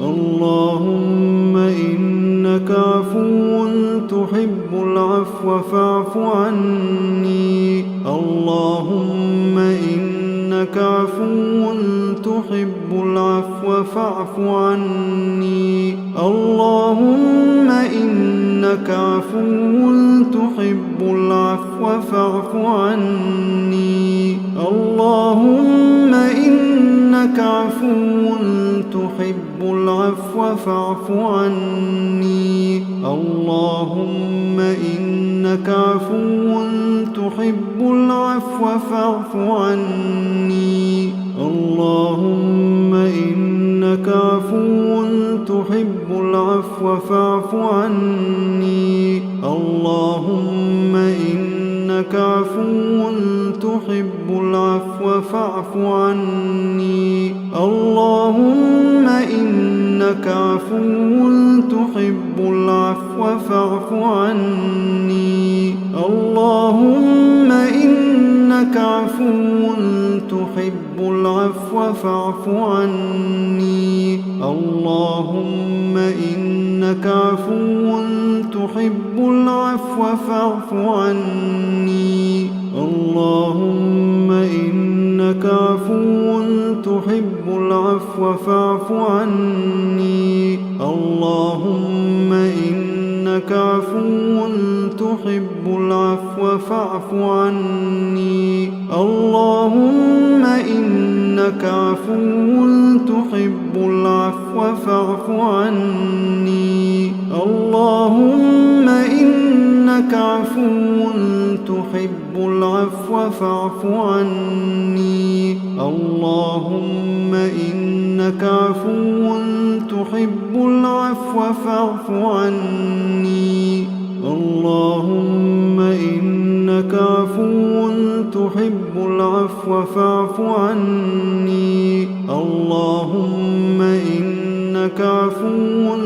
اللهم إنك عفو تحب العفو فاعف عني اللهم إنك عفو تحب العفو فاعف عني اللهم إنك عفو تحب العفو فاعف عني اللهم إنك عفو تحب العفو فاعف عني اللهم إنك عفو تحب العفو فاعف عني اللهم إنك عفو تحب العفو فاعف عني اللهم إنك عفو تحب العفو فاعف عني اللهم إنك عفو تحب العفو فاعف عني اللهم إنك عفو تحب العفو فاعف عني اللهم إنك عفو تحب العفو فاعف عني اللهم إنك عفو تحب العفو فاعف عني. اللهم إنك عفو تحب العفو فاعف عني. اللهم إنك عفو تحب العفو فاعف عني. اللهم إنك عفو تحب العفو فاعف عني. اللهم إنك عفو تحب العفو فاعف عني. اللهم إنك عفو تحب العفو فاعف عني. اللهم إنك عفو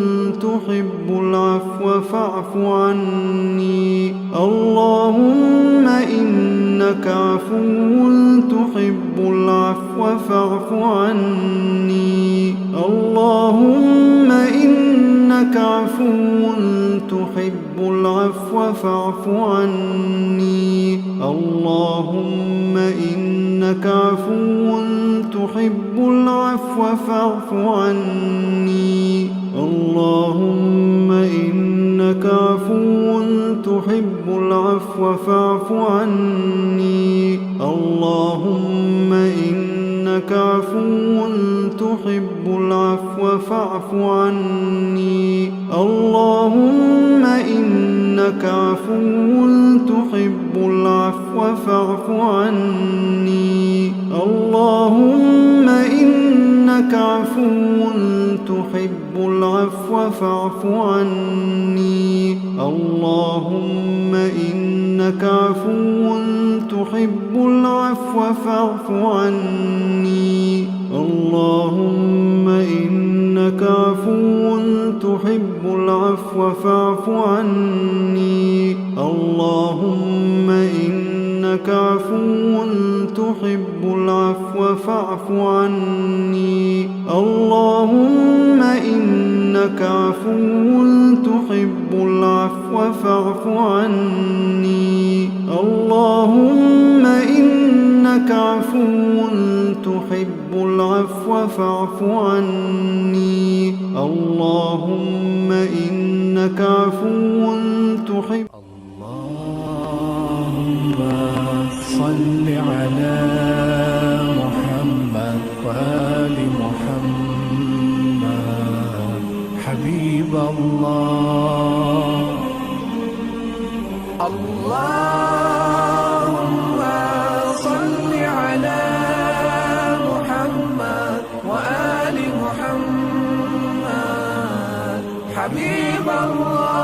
تحب العفو فاعف عني. اللهم إنك عفو تحب العفو فاعف عني. اللهم إنك عفو تحب العفو فاعف عني. اللهم إنك عفو تحب العفو فاعف عني. اللهم إنك عفو تحب العفو فاعف عني. اللهم إنك عفو تحب العفو فاعف عني. اللهم إنك عفو تحب العفو فاعف عني. اللهم إنك عفو تحب العفو فاعف عني. اللهم إنك عفو تحب العفو فاعف عني. اللهم إنك عفو تحب العفو فاعف عني. اللهم إنك عفو تحب العفو فاعف عني. اللهم إنك عفو تحب العفو فاعف عني. اللهم إنك عفو تحب العفو فاعف عني. اللهم إنك عفو تحب. اللهم صل على محمد وآل محمد حبيب الله. اللهم صل على محمد وآل محمد حبيب الله.